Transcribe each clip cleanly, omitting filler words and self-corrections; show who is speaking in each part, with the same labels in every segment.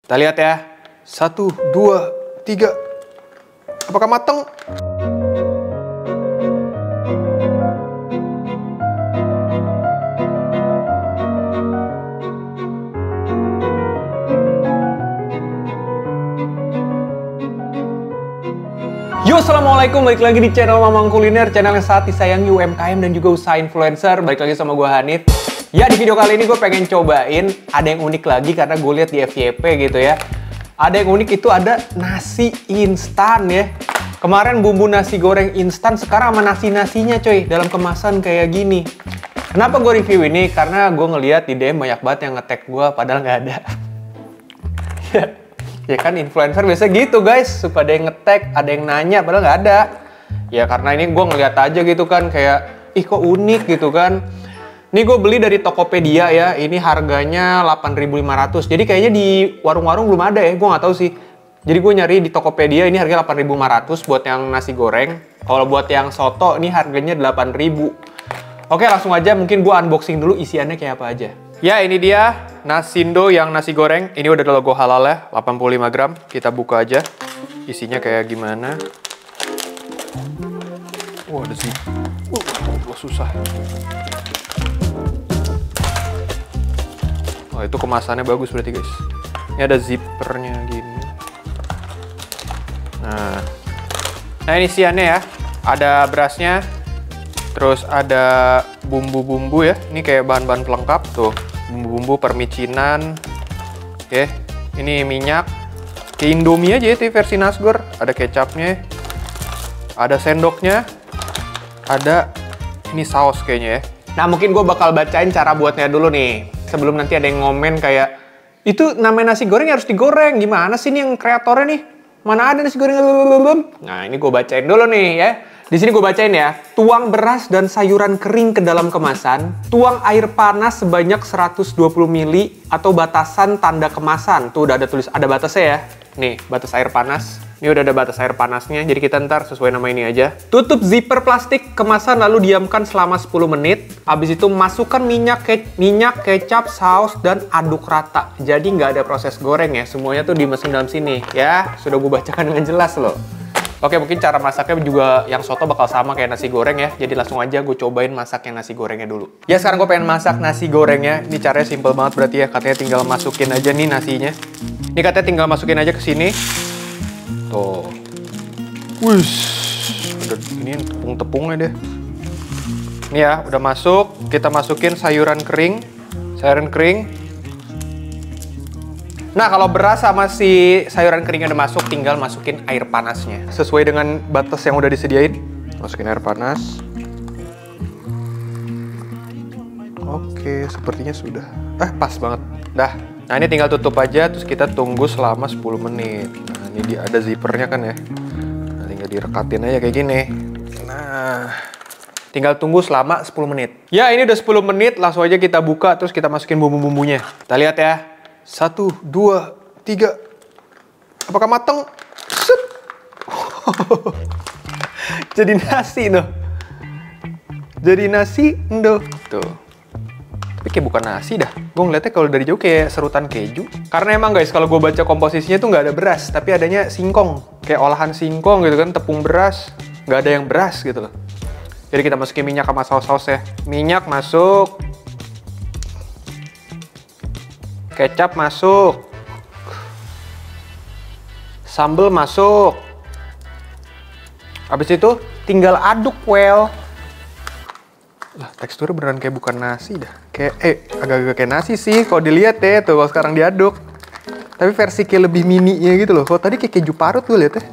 Speaker 1: Kita lihat ya. 1, 2, 3. Apakah mateng? Yo, assalamualaikum, balik lagi di channel Mamang Kuliner, channel yang sangat disayangi UMKM dan juga usaha influencer. Balik lagi sama gue Hanif. Ya, di video kali ini gue pengen cobain ada yang unik lagi karena gue lihat di FYP gitu ya. Ada yang unik itu ada nasi instan ya. Kemarin bumbu nasi goreng instan, sekarang sama nasi-nasinya coy, dalam kemasan kayak gini. Kenapa gue review ini? Karena gue ngeliat di DM banyak banget yang nge-tag gue padahal nggak ada. Ya kan influencer biasa gitu guys, suka ada yang nge-tag, ada yang nanya padahal nggak ada. Ya karena ini gue ngeliat aja gitu kan, kayak ih kok unik gitu kan. Ini gue beli dari Tokopedia ya, ini harganya 8.500. Jadi kayaknya di warung-warung belum ada ya, gue nggak tahu sih. Jadi gue nyari di Tokopedia ini harga 8.500 buat yang nasi goreng. Kalau buat yang soto ini harganya 8.000. Oke, langsung aja mungkin gue unboxing dulu isiannya kayak apa aja. Ya, ini dia Nasindo yang nasi goreng. Ini udah ada logo halal ya, 85 gram. Kita buka aja. Isinya kayak gimana. Wah, ada sih. Susah. Oh, itu kemasannya bagus berarti guys. Ini ada zippernya gini. Nah ini isiannya ya. Ada berasnya. Terus ada bumbu-bumbu ya. Ini kayak bahan-bahan pelengkap tuh. Bumbu-bumbu permicinan. Oke, ini minyak. Kayak Indomie aja itu versi nasgor. Ada kecapnya. Ada sendoknya. Ada ini saus kayaknya ya. Nah mungkin gue bakal bacain cara buatnya dulu nih. Sebelum nanti ada yang ngomen kayak, itu namanya nasi goreng harus digoreng. Gimana sih nih yang kreatornya nih? Mana ada nasi goreng? Nah ini gue bacain dulu nih ya. Di sini gue bacain ya, tuang beras dan sayuran kering ke dalam kemasan, tuang air panas sebanyak 120 ml atau batasan tanda kemasan. Tuh udah ada tulis, ada batasnya ya. Nih, batas air panas. Ini udah ada batas air panasnya, jadi kita ntar sesuai nama ini aja. Tutup zipper plastik kemasan lalu diamkan selama 10 menit. Habis itu masukkan minyak, kecap, saus, dan aduk rata. Jadi nggak ada proses goreng ya, semuanya tuh dimesin dalam sini. Ya, sudah gue bacakan dengan jelas loh. Oke, mungkin cara masaknya juga yang soto bakal sama kayak nasi goreng ya. Jadi langsung aja gue cobain masak yang nasi gorengnya dulu. Ya, sekarang gue pengen masak nasi gorengnya. Ini caranya simple banget berarti ya. Katanya tinggal masukin aja nih nasinya. Ini katanya tinggal masukin aja ke sini. Tuh. Wush. Udah ini tepung-tepungnya deh. Ini ya, udah masuk. Kita masukin sayuran kering. Sayuran kering. Nah, kalau beras sama si sayuran keringnya udah masuk, tinggal masukin air panasnya. Sesuai dengan batas yang udah disediain. Masukin air panas. Oke, sepertinya sudah. Pas banget. Dah. Nah, ini tinggal tutup aja, terus kita tunggu selama 10 menit. Nah, ini dia ada zippernya kan ya. Nah, tinggal direkatin aja kayak gini. Nah, tinggal tunggu selama 10 menit. Ya, ini udah 10 menit, langsung aja kita buka, terus kita masukin bumbu-bumbunya. Kita lihat ya. 1, 2, 3. Apakah mateng? Set. Jadi nasi tuh. Jadi nasi tuh. Tapi kayak bukan nasi dah. Gue ngeliatnya kalau dari jauh kayak serutan keju. Karena emang guys, kalau gue baca komposisinya tuh nggak ada beras, tapi adanya singkong. Kayak olahan singkong gitu kan, tepung beras. Nggak ada yang beras gitu loh. Jadi kita masukin minyak sama saus-saus ya. Minyak masuk. Kecap masuk. Sambal masuk. Habis itu tinggal aduk well. Lah, teksturnya beneran kayak bukan nasi dah. Kayak agak-agak kayak nasi sih kalau dilihat ya tuh kalau sekarang diaduk. Tapi versi kayak lebih mini-nya gitu loh. Kalau tadi kayak keju parut tuh lihat ya.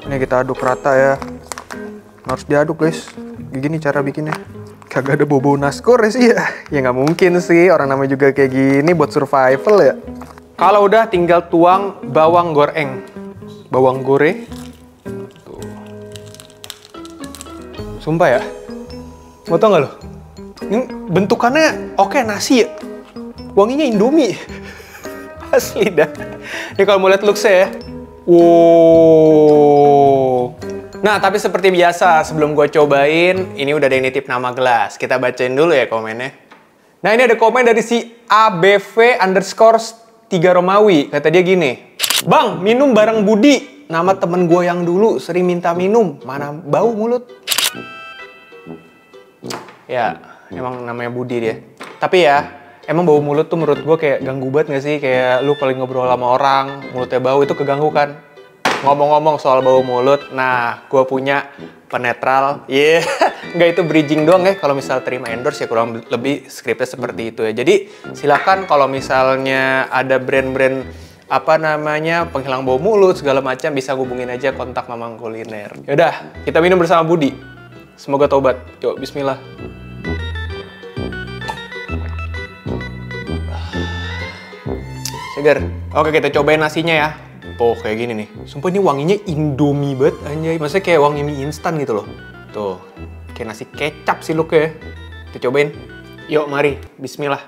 Speaker 1: Ini kita aduk rata ya. Harus diaduk guys. Gini cara bikinnya. Kagak ada bobo nasgor sih ya. Ya nggak mungkin sih, orang namanya juga kayak gini buat survival ya. Kalau udah tinggal tuang bawang goreng. Bawang goreng. Tuh. Sumpah ya. Mau tau nggak lo? Ini bentukannya oke nasi ya. Wanginya Indomie. Asli dah. Ini kalau mau lihat looks-nya ya. Wow. Nah, tapi seperti biasa, sebelum gue cobain, ini udah ada yang nitip nama gelas. Kita bacain dulu ya komennya. Nah, ini ada komen dari si ABV_. 3 Romawi. Kata dia gini, "Bang, minum bareng Budi. Nama temen gue yang dulu sering minta minum. Mana bau mulut?" Ya, emang namanya Budi dia. Tapi ya, emang bau mulut tuh menurut gue kayak ganggu banget gak sih? Kayak lu kalau ngobrol sama orang, mulutnya bau itu keganggu kan? Ngomong-ngomong soal bau mulut, nah gue punya penetral. Iya, nggak itu bridging doang ya. Kalau misal terima endorse ya kurang lebih skripnya seperti itu ya. Jadi silakan kalau misalnya ada brand-brand apa namanya penghilang bau mulut segala macam bisa hubungin aja kontak Mamang Kuliner. Yaudah, kita minum bersama Budi. Semoga tobat. Yuk, bismillah. Segar. Oke, kita cobain nasinya ya. Tuh, kayak gini nih. Sumpah ini wanginya Indomie banget, anjay. Maksudnya kayak wangi mie instan gitu loh. Tuh, kayak nasi kecap sih looknya ya. Kita cobain. Yuk, mari. Bismillah.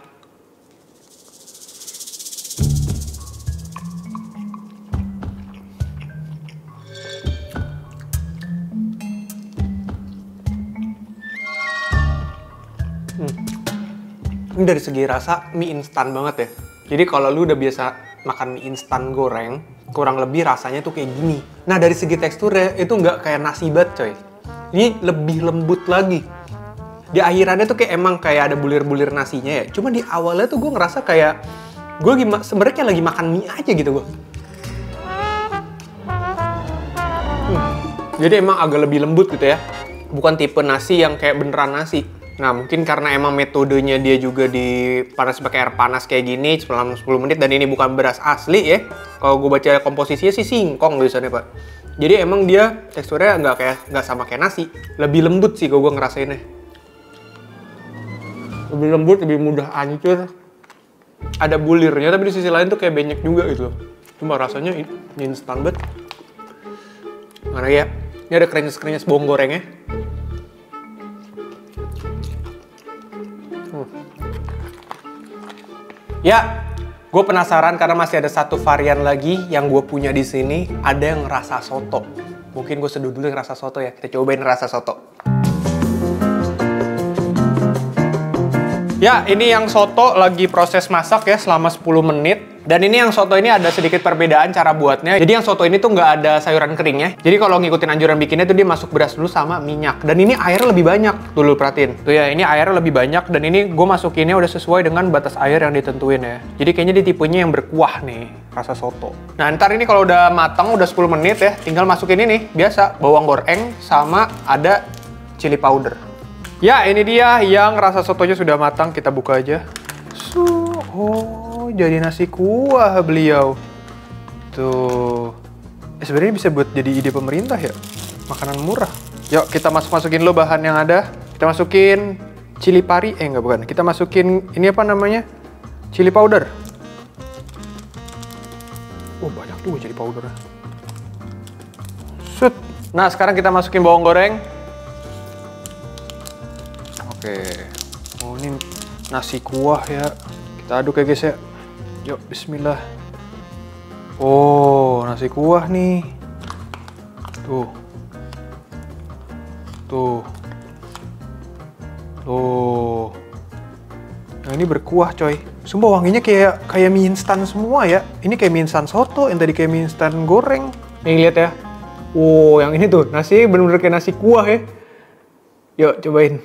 Speaker 1: Ini dari segi rasa mie instan banget ya. Jadi kalau lu udah biasa makan mie instan goreng, kurang lebih rasanya tuh kayak gini. Nah dari segi teksturnya itu nggak kayak nasi bat coy. Ini lebih lembut lagi. Di akhirannya tuh kayak emang kayak ada bulir-bulir nasinya ya. Cuma di awalnya tuh gue ngerasa kayak gue sebenarnya kayak lagi makan mie aja gitu gue. Jadi emang agak lebih lembut gitu ya. Bukan tipe nasi yang kayak beneran nasi. Nah, mungkin karena emang metodenya dia juga dipanas pakai air panas kayak gini selama 10 menit dan ini bukan beras asli ya. Kalau gue baca komposisinya sih singkong tulisannya, Pak. Jadi emang dia teksturnya nggak sama kayak nasi. Lebih lembut sih kalau gue ngerasainnya. Lebih lembut, lebih mudah hancur. Ada bulirnya, tapi di sisi lain tuh kayak banyak juga gitu loh. Cuma rasanya instan banget. Mana ya? Ini ada krenyes-krenyes bawang gorengnya. Ya, gue penasaran karena masih ada satu varian lagi yang gue punya di sini. Ada yang rasa soto. Mungkin gue seduh dulu yang rasa soto ya. Kita cobain rasa soto. Ya, ini yang soto lagi proses masak ya selama 10 menit. Dan ini yang soto ini ada sedikit perbedaan cara buatnya. Jadi yang soto ini tuh nggak ada sayuran keringnya. Jadi kalau ngikutin anjuran bikinnya tuh dia masuk beras dulu sama minyak. Dan ini airnya lebih banyak. Tuh lu perhatiin. Tuh ya, ini airnya lebih banyak. Dan ini gue masukinnya udah sesuai dengan batas air yang ditentuin ya. Jadi kayaknya dia tipenya yang berkuah nih, rasa soto. Nah ntar ini kalau udah matang, udah 10 menit ya, tinggal masukin ini biasa bawang goreng sama ada chili powder. Ya ini dia yang rasa sotonya sudah matang. Kita buka aja. Oh, jadi nasi kuah beliau. Tuh. Sebenarnya bisa buat jadi ide pemerintah ya. Makanan murah. Yuk kita masukin lo bahan yang ada. Kita masukin cili pari. Enggak bukan. Kita masukin ini apa namanya? Chili powder. Oh banyak tuh chili powdernya. Set. Nah sekarang kita masukin bawang goreng. Oke. Oh ini nasi kuah ya. Kita aduk ya guys ya. Yuk, bismillah. Oh, nasi kuah nih. Tuh. Tuh. Tuh. Yang ini berkuah coy. Sumpah wanginya kayak mie instan semua ya. Ini kayak mie instan soto, yang tadi kayak mie instan goreng. Nih lihat ya. Oh, yang ini tuh nasi bener-bener kayak nasi kuah ya. Yuk, cobain.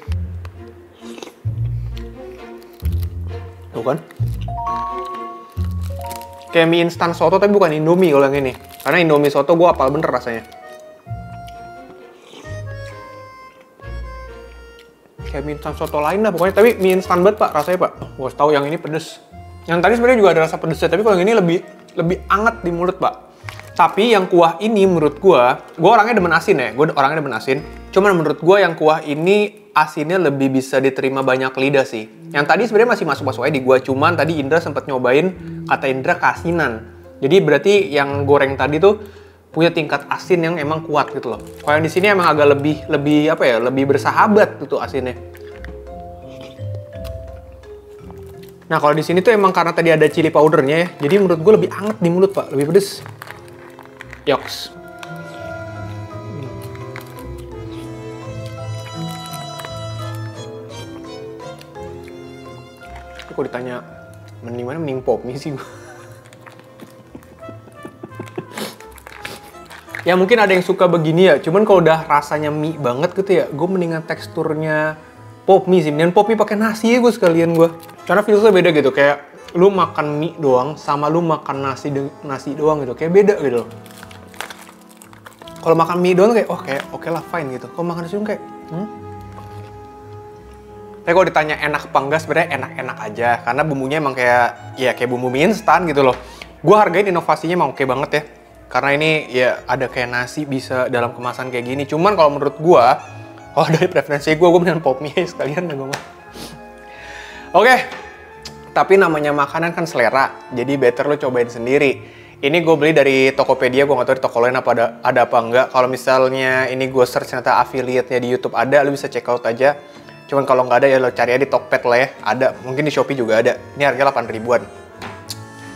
Speaker 1: Tuh kan? Kayak mie instan soto tapi bukan Indomie kalau yang ini. Karena Indomie soto gue apal bener rasanya. Kayak mie instan soto lain lah pokoknya. Tapi mie instan banget pak rasanya pak. Gue tahu yang ini pedes. Yang tadi sebenarnya juga ada rasa pedesnya. Tapi kalau yang ini lebih anget di mulut pak. Tapi yang kuah ini menurut gue orangnya demen asin ya. Gue orangnya demen asin. Cuman menurut gue yang kuah ini asinnya lebih bisa diterima banyak lidah sih. Yang tadi sebenarnya masih masuk aja di gua, cuman tadi Indra sempat nyobain, kata Indra keasinan. Jadi berarti yang goreng tadi tuh punya tingkat asin yang emang kuat gitu loh. Kalau yang di sini emang agak lebih apa ya, lebih bersahabat gitu asinnya. Nah kalau di sini tuh emang karena tadi ada chili powdernya ya, jadi menurut gue lebih anget di mulut pak, lebih pedes. Yoks. Kok ditanya mending mana, mending pop mie sih gue. Ya mungkin ada yang suka begini ya, cuman kalau udah rasanya mie banget gitu ya, gue mendingan teksturnya pop mie sih. Mendingan pop mie pakai nasi ya gue sekalian gue. Karena feelsnya beda gitu, kayak lu makan mie doang sama lu makan nasi doang gitu, kayak beda gitu. Kalau makan mie doang kayak, oh kayak oke lah fine gitu. Kalau makan nasi doang kayak, Tapi kalau ditanya enak apa enggak, sebenarnya enak-enak aja. Karena bumbunya emang kayak, ya kayak bumbu mie instan gitu loh. Gue hargain inovasinya emang oke banget ya. Karena ini ya ada kayak nasi bisa dalam kemasan kayak gini. Cuman kalau menurut gue, kalau dari preferensi gue mendingan pop mie sekalian dah gue mah. Oke, tapi namanya makanan kan selera. Jadi better lo cobain sendiri. Ini gue beli dari Tokopedia, gue nggak tahu di toko lain apa ada apa enggak. Kalau misalnya ini gue search ternyata affiliate-nya di YouTube ada, lo bisa check out aja. Cuman kalau nggak ada ya lo cari aja di Tokped lah ya. Ada, mungkin di Shopee juga ada. Ini harga 8 ribuan.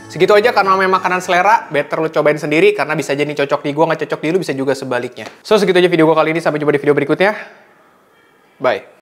Speaker 1: Segitu aja karena namanya makanan selera, better lo cobain sendiri karena bisa jadi cocok di gue, nggak cocok di lu, bisa juga sebaliknya. So segitu aja video gue kali ini, sampai jumpa di video berikutnya. Bye.